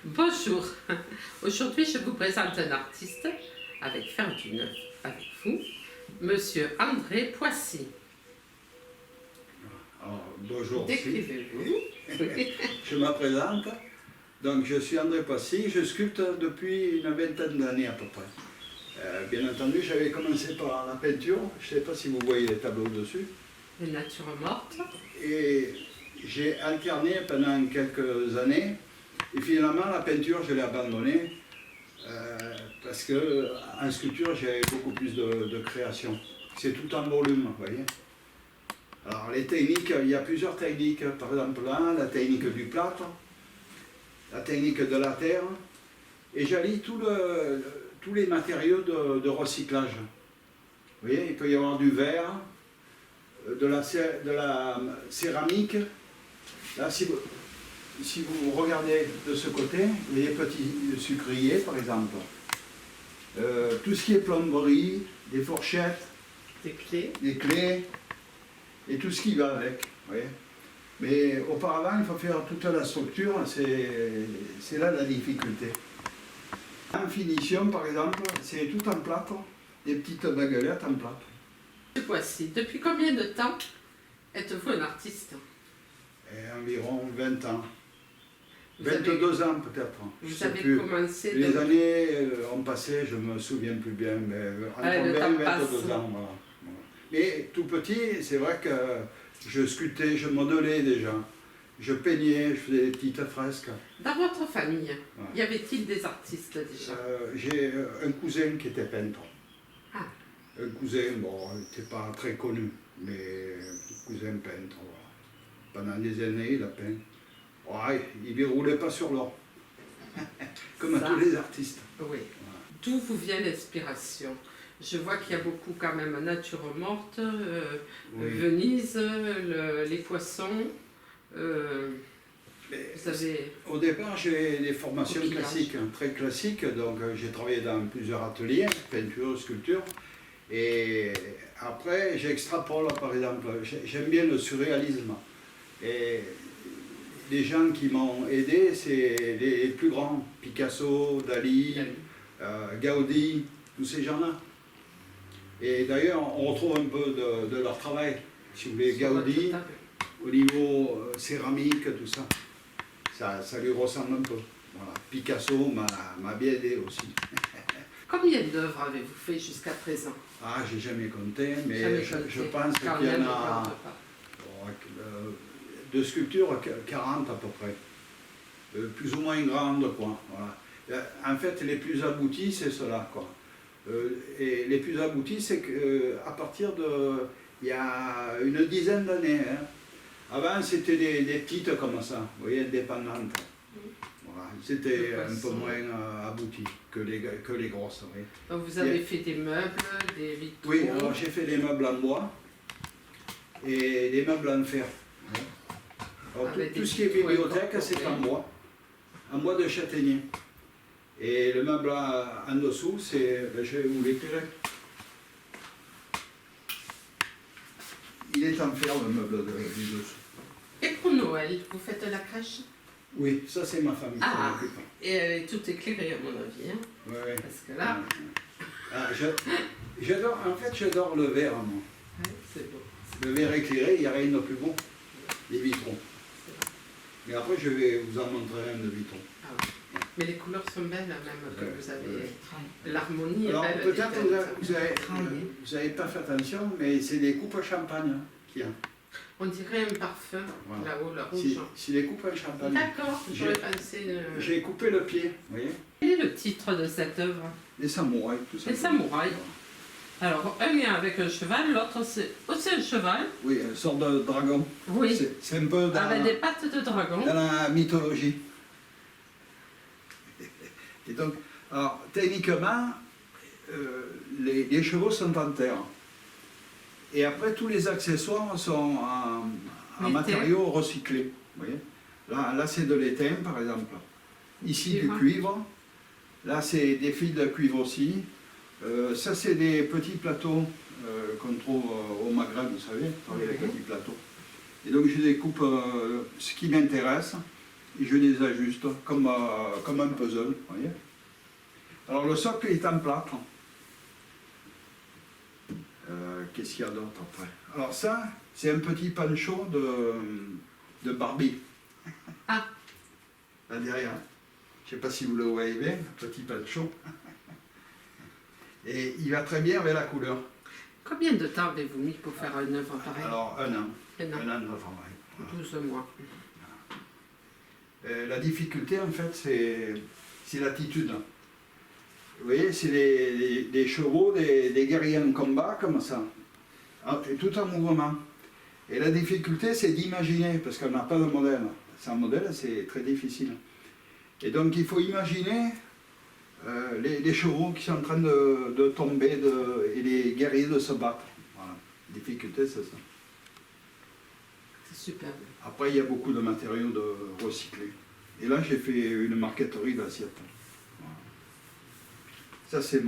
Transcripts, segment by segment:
Bonjour, aujourd'hui je vous présente un artiste avec Faire du Neuf avec vous, Monsieur André Poissy. Alors, bonjour. Décrivez-vous. Je me présente. Donc, je suis André Poissy, je sculpte depuis une vingtaine d'années à peu près. Bien entendu, j'avais commencé par la peinture, je ne sais pas si vous voyez les tableaux dessus. Les natures mortes. Et j'ai alterné pendant quelques années, et finalement la peinture je l'ai abandonnée, parce qu'en sculpture j'avais beaucoup plus de création. C'est tout en volume, vous voyez. Alors les techniques, il y a plusieurs techniques, par exemple là, la technique du plâtre, la technique de la terre, et j'allie tous les matériaux de recyclage. Vous voyez, il peut y avoir du verre, de la céramique. Là, si vous regardez de ce côté, les petits sucriers par exemple, tout ce qui est plomberie, des fourchettes, des clés, et tout ce qui va avec. Vous voyez. Mais auparavant, il faut faire toute la structure, c'est là la difficulté. En finition, par exemple, c'est tout en plâtre, des petites baguettes en plâtre. Voici, depuis combien de temps êtes-vous un artiste? Environ 20 ans. 22 ans peut-être. Vous avez commencé... Les années ont passé, je ne me souviens plus bien, mais entre 20 et 22 ans. Voilà. Mais tout petit, c'est vrai que je sculptais, je modelais déjà. Je peignais, je faisais des petites fresques. Dans votre famille, y avait-il des artistes déjà? J'ai un cousin qui était peintre. Ah. Un cousin, bon, il n'était pas très connu, mais un cousin peintre. Voilà. Pendant des années, il a peint. Ouais, il ne roulait pas sur l'or, comme tous les artistes. Oui. Voilà. D'où vous vient l'inspiration? Je vois qu'il y a beaucoup quand même nature morte, oui. Venise, les poissons. Vous avez... Au départ, j'ai des formations classiques, très classiques, donc j'ai travaillé dans plusieurs ateliers, peinture, sculpture, et après j'extrapole par exemple, j'aime bien le surréalisme, et les gens qui m'ont aidé, c'est les plus grands, Picasso, Dali, Gaudi, tous ces gens-là. Et d'ailleurs, on retrouve un peu de leur travail, si vous voulez, Gaudi, au niveau céramique, tout ça. Ça lui ressemble un peu. Voilà. Picasso m'a bien aidé aussi. Combien d'œuvres avez-vous fait jusqu'à présent? Ah, j'ai jamais compté, mais je pense qu'il y en a de sculptures 40 à peu près. Plus ou moins grandes, quoi. Voilà. En fait, les plus aboutis, c'est cela, quoi. Et les plus aboutis, c'est qu'à partir de... il y a une dizaine d'années, hein. Avant, c'était des petites comme ça, vous voyez, indépendantes. Voilà. C'était un peu moins abouti que les grosses. Oui. Donc vous avez fait des meubles, des vitraux? Oui, alors j'ai fait des meubles en bois et des meubles en fer. Alors, tout ce qui est bibliothèque, c'est en bois de châtaignier. Et le meuble en dessous, c'est... je vais vous l'éclairer. Il est en fer, le meuble du dessous. Et pour Noël, vous faites la crèche? Oui, ça c'est ma famille. Ah, et elle est toute éclairée à mon avis. Hein? Oui. Parce que là... j'adore, en fait, j'adore le verre, moi. Oui, c'est beau. Le verre éclairé, il n'y a rien de plus beau. Les vitraux. Mais après, je vais vous en montrer un de vitraux. Ah, oui. Mais les couleurs sont belles, même que vous avez. L'harmonie est alors, belle. Peut-être vous n'avez pas fait attention, mais c'est des coupes à champagne qu'il y a. On dirait un parfum, voilà. Là-haut, le rouge. C'est des coupes à champagne. D'accord, j'aurais pensé... J'ai coupé le pied, vous voyez. Quel est le titre de cette œuvre? Les samouraïs, tout ça. Les samouraïs. Alors, un est avec un cheval, l'autre c'est aussi un cheval. Oui, une sorte de dragon. Oui. C'est un peu dans, avec des pattes de dragon. Dans la mythologie. Et donc, alors, techniquement, les chevaux sont en terre. Et après, tous les accessoires sont en matériaux recyclés. Vous voyez, là c'est de l'étain, par exemple. Ici, du cuivre. Là, c'est des fils de cuivre aussi. Ça, c'est des petits plateaux qu'on trouve au Maghreb, vous savez, les petits plateaux. Et donc, je découpe ce qui m'intéresse. et je les ajuste comme un puzzle, vous voyez. Alors le socle est en plâtre. Qu'est-ce qu'il y a d'autre après? Alors ça, c'est un petit pancho de Barbie. Ah. Là derrière. Je ne sais pas si vous le voyez bien, un petit pancho. Et il va très bien avec la couleur. Combien de temps avez-vous mis pour faire une œuvre pareille? Alors, un an. Un an. Un an de travail. 12 mois. La difficulté, en fait, c'est l'attitude. Vous voyez, c'est les chevaux, des guerriers en combat, comme ça. Et tout en mouvement. Et la difficulté, c'est d'imaginer, parce qu'on n'a pas de modèle. Sans modèle, c'est très difficile. Et donc, il faut imaginer les chevaux qui sont en train de tomber et les guerriers de se battre. Voilà. La difficulté, c'est ça. C'est superbe. Après, il y a beaucoup de matériaux de recyclés. Et là, j'ai fait une marqueterie d'assiette. Voilà. Ça, c'est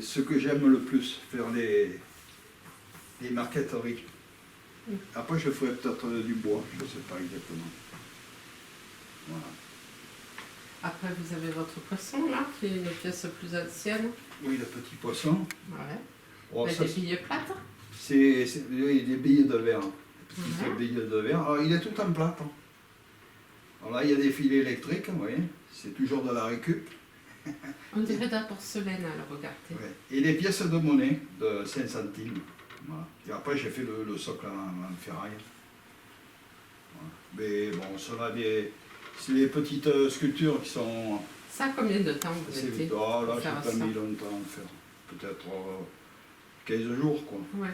ce que j'aime le plus, faire les marqueteries. Après, je ferai peut-être du bois, je ne sais pas exactement. Voilà. Après, vous avez votre poisson, là, qui est une pièce plus ancienne. Oui, le petit poisson. Ouais. Oh, Avec ça, des billes plates. oui, des billes de verre. Petites Ouais. billes de verre. Alors, il est tout en plâtre. Alors là, il y a des filets électriques, vous voyez. C'est toujours de la récup. On dirait de la porcelaine, à le regarder. Ouais. Et des pièces de monnaie de 5 centimes. Voilà. Et après, j'ai fait le socle en ferraille. Voilà. Mais bon, cela, c'est des petites sculptures qui sont... Ça, combien de temps vous assez mettez vite. Oh, là, pour j'ai faire pas ça? mis longtemps à faire. Peut-être 15 jours, quoi. Ouais.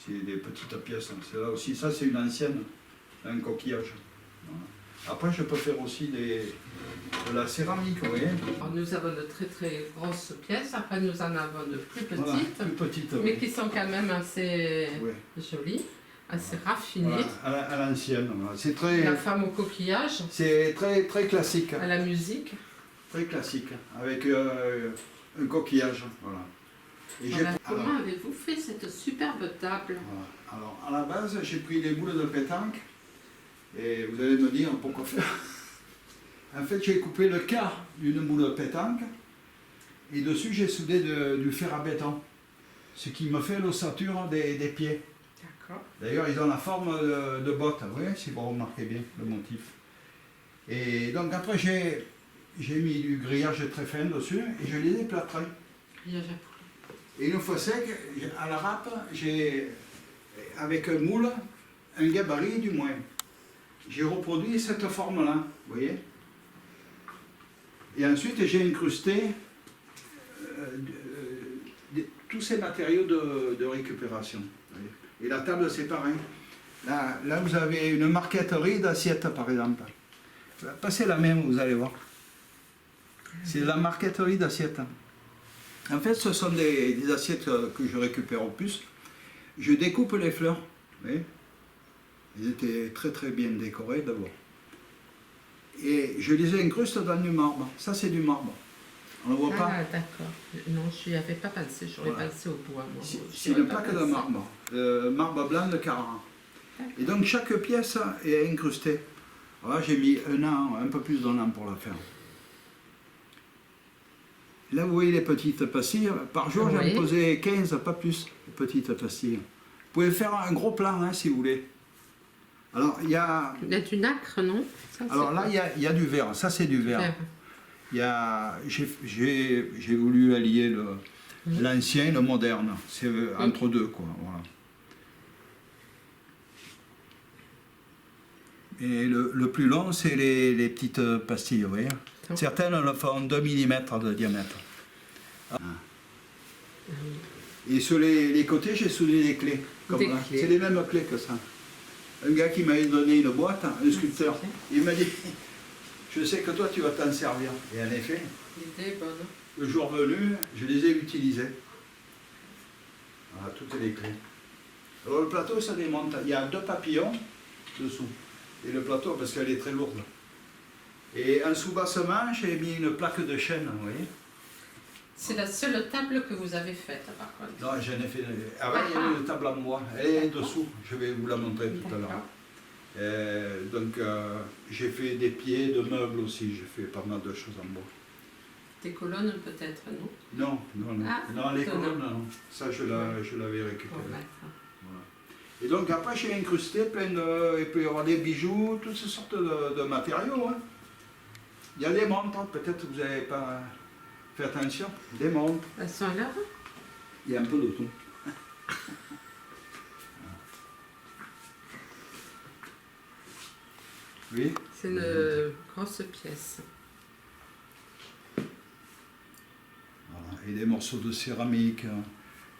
C'est des petites pièces. C'est là aussi, ça, c'est une ancienne, un coquillage. Voilà. Après, je peux faire aussi de la céramique, vous voyez. Alors, nous avons de très très grosses pièces, après nous en avons de plus petites, Voilà, plus petites, mais oui. qui sont quand même assez Oui. jolies, assez raffinées. Voilà, à l'ancienne. Voilà. C'est très, La femme au coquillage, c'est très, très classique. à la musique. Très classique, avec un coquillage. Voilà. Et Voilà. j'ai- alors, Comment avez-vous fait cette superbe table? voilà. Alors, à la base, j'ai pris les boules de pétanque, et vous allez me dire pourquoi faire. En fait, j'ai coupé le quart d'une boule de pétanque, et dessus, j'ai soudé du fer à béton, ce qui me fait l'ossature des pieds. D'accord. D'ailleurs, ils ont la forme de bottes, vous voyez, si vous remarquez bien le motif. Et donc, après, j'ai mis du grillage très fin dessus, et je les ai plâtrés. Grillage à poulet. Et une fois sec, à la râpe, j'ai, avec un moule, un gabarit du moins. J'ai reproduit cette forme-là, vous voyez. Et ensuite, j'ai incrusté tous ces matériaux de récupération. Vous voyez. Et la table, c'est pareil. Là, vous avez une marqueterie d'assiettes, par exemple. Passez la main, vous allez voir. C'est la marqueterie d'assiettes. En fait, ce sont des assiettes que je récupère au plus. Je découpe les fleurs. Vous voyez. Ils étaient très très bien décorés d'abord. Et je les incruste dans du marbre. Ça, c'est du marbre. On ne le voit pas. Ah, d'accord. Non, je n'y avais pas pensé, j'aurais Voilà. pensé au bois, moi. C'est une plaque de marbre. Marbre blanc de Carrara. Et donc, chaque pièce est incrustée. Voilà, j'ai mis un an, un peu plus d'un an pour la faire. Là, vous voyez les petites pastilles. Par jour, j'en Oui. posais 15, pas plus, de petites pastilles. Vous pouvez faire un gros plan, hein, si vous voulez. Alors, il y a... Il y a du nacre, non? Ça, Alors c'est là, quoi? il y a du verre. Ça, c'est du verre. Vert. Il y a... J'ai voulu allier l'ancien et le moderne. C'est entre deux, quoi. Voilà. Et le plus long, c'est les petites pastilles, vous voyez. Certaines le font 2 mm de diamètre. Et sur les côtés, j'ai soudé des clés. Comme Des là. clés. C'est les mêmes clés que ça. Un gars qui m'avait donné une boîte, un sculpteur, il m'a dit, je sais que toi tu vas t'en servir. Et en effet, L'idée est bonne. le jour venu, je les ai utilisées. Voilà, toutes les clés. Alors le plateau, ça démonte. Il y a 2 papillons dessous. Et le plateau, parce qu'elle est très lourde. Et en sous-bassement, j'ai mis une plaque de chêne, vous voyez. C'est la seule table que vous avez faite, par contre. Non, j'en ai fait. Avant, il y avait une table en bois. Elle est dessous. Je vais vous la montrer tout à l'heure. D'accord. Donc j'ai fait des pieds de meubles aussi, j'ai fait pas mal de choses en bois. Des colonnes peut-être, non? Non, non, non. Ah, non, les étonnant. colonnes, non. Ça, je l'avais récupéré. Pour mettre. Voilà. Et donc après, j'ai incrusté plein de... Il peut y avoir des bijoux, toutes ces sortes de matériaux. Hein. Il y a des montres, peut-être que vous n'avez pas fait attention. Des montres. Elles sont là? Il y a un peu de tout. Oui. C'est une grosse pièce. Voilà. Et des morceaux de céramique,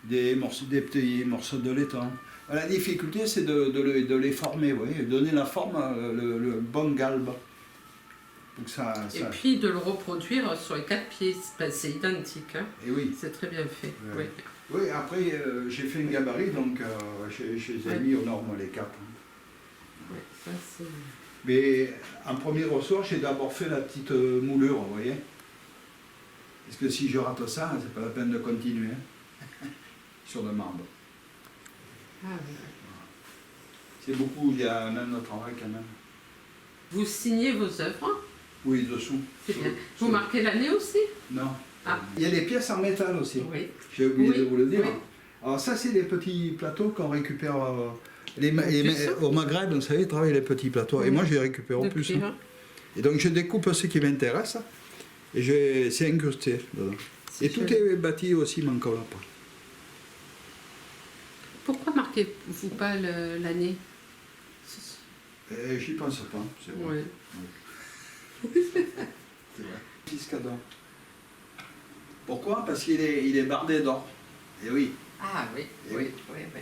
des petits morceaux de laiton. La difficulté, c'est de les former, vous voyez, donner la forme, le bon galbe. Donc Et puis de le reproduire sur les 4 pieds, c'est identique. Hein. Et oui. C'est très bien fait. Oui. Oui. Oui, après j'ai fait un gabarit, donc je les ai mis aux normes les capes. Oui, ça c'est... Mais en premier ressort, j'ai d'abord fait la petite moulure, vous voyez. Parce que si je rate ça, c'est pas la peine de continuer. Hein. Sur le marbre. Ah, oui. C'est beaucoup, il y a même de travail quand même. Vous signez vos œuvres? Oui, dessous. C'est bien. Vous marquez l'année aussi? Non. Ah. Il y a des pièces en métal aussi. Oui. J'ai oublié de vous le dire. Oui. Alors ça, c'est des petits plateaux qu'on récupère Puce. au Maghreb, vous savez, ils travaillent les petits plateaux. Et moi, je les récupère en plus. Hein. Et donc, je découpe ce qui m'intéresse et c'est incrusté dedans. Et tout est bâti au ciment comme là. Pourquoi marquez-vous pas l'année? J'y pense pas, c'est vrai. Oui. C'est vrai. Piscador. Pourquoi? Parce qu'il est bardé d'or. Et oui. Ah oui, Et oui, oui, oui.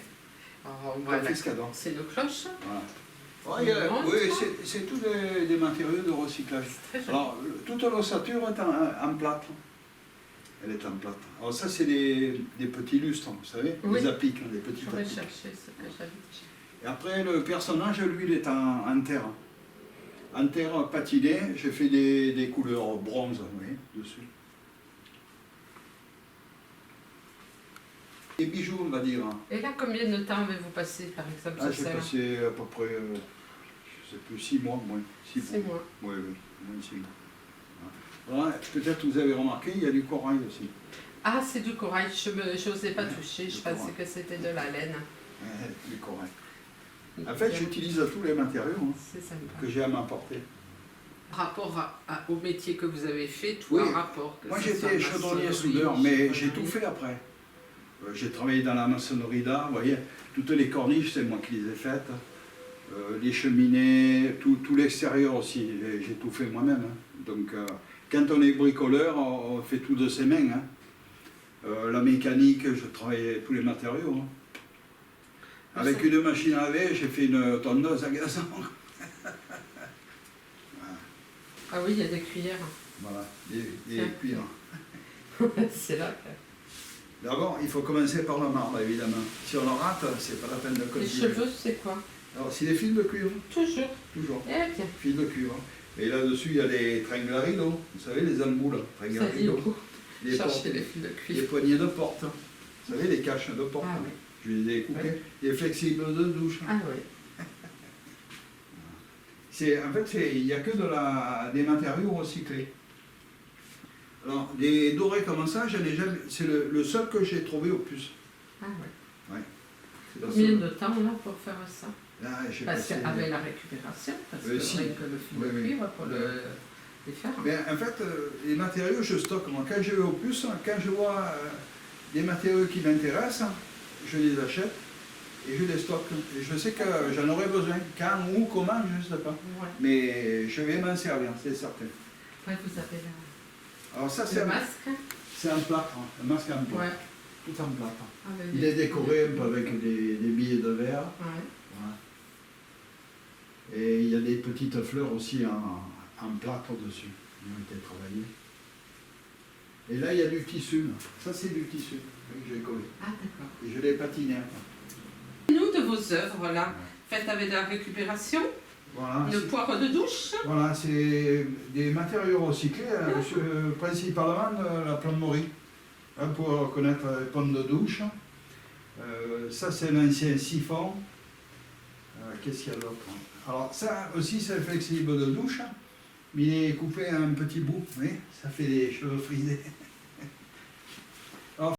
Alors, voilà. Piscador. C'est une cloche. Voilà. Oui, c'est tous des matériaux de recyclage. Alors, toute l'ossature est en plâtre. Elle est en plâtre. Alors ça, c'est des petits lustres, vous savez, Oui. des appliques, des petits Je vais appliques. chercher ce que j'avais déjà. Et après, le personnage, lui, il est en terre. En terre patinée, j'ai fait des couleurs bronze, vous voyez, dessus. Des bijoux, on va dire. Et là, combien de temps avez-vous passé, par exemple, sur J'ai ça? passé à peu près, je sais plus, 6 mois, moins. 6 6 mois. Oui, oui, moins de 6 mois. Voilà. Peut-être que vous avez remarqué, il y a du corail aussi. Ah, c'est du corail. Je n'osais pas toucher. Je pensais que c'était de la laine. Du corail. En fait, j'utilise tous les matériaux C'est sympa. que j'ai à m'apporter. Rapport au métier que vous avez fait, tout Oui. un rapport. Moi, j'étais chaudronnier soudeur, mais j'ai tout fait après. J'ai travaillé dans la maçonnerie d'art, vous voyez, toutes les corniches, c'est moi qui les ai faites. Les cheminées, tout l'extérieur aussi, j'ai tout fait moi-même. Hein. Donc, quand on est bricoleur, on fait tout de ses mains. Hein. La mécanique, je travaillais tous les matériaux. Hein. Avec une machine à laver, j'ai fait une tondeuse à gazon. Ah oui, il y a des cuillères. Voilà, des cuillères. C'est là. D'abord, il faut commencer par le marbre, évidemment. Si on le rate, c'est pas la peine de Les continuer. cheveux, c'est quoi? Alors, c'est des fils de cuivre. Toujours. Toujours. Eh bien. Fils de cuivre. Et là-dessus, il y a des tringles à rideaux. Vous savez, les emboules. Tringles à Ça dit rideaux. où? Les portes, Chercher les fils de les cuivre. poignées de porte. Vous savez, les caches de porte. Ah oui. Je les ai coupées. Oui. Les flexibles de douche. Ah oui. En fait, il n'y a que des matériaux recyclés. Alors, des dorés comme ça, je n'ai jamais. C'est le seul que j'ai trouvé au plus. Ah oui. Ouais. C'est le Combien seul. de temps on a pour faire ça? Là, j'ai Parce passé- qu'avec la récupération, parce que si. rien que le fil Oui, de oui. cuivre pour les faire. Mais en fait, les matériaux, je stocke. Moi, quand je vais au plus, quand je vois des matériaux qui m'intéressent, je les achète et je les stocke. Et je sais que j'en aurai besoin. Quand ou comment, je ne sais pas. Ouais. Mais je vais m'en servir, c'est certain. Ouais, vous avez Alors ça, le masque. c'est un plâtre, hein, un masque en plâtre. Ouais. Tout en plâtre. Avec Il des- est décoré un peu avec des billets de verre. Ouais. Voilà. Et il y a des petites fleurs aussi en plâtre dessus, qui ont été travaillées. Et là, il y a du tissu. Là. Ça, c'est du tissu que j'ai collé. Ah d'accord. Et je l'ai patiné. Nous, de vos œuvres là, faites avec de la récupération, Voilà, de poire de douche. voilà, c'est des matériaux recyclés, principalement de la plomberie. Hein, pour reconnaître les pommes de douche. Ça, c'est l'ancien siphon. Qu'est-ce qu'il y a d'autre? Alors ça aussi c'est flexible de douche, mais il est coupé à un petit bout, vous voyez, ça fait des cheveux frisés.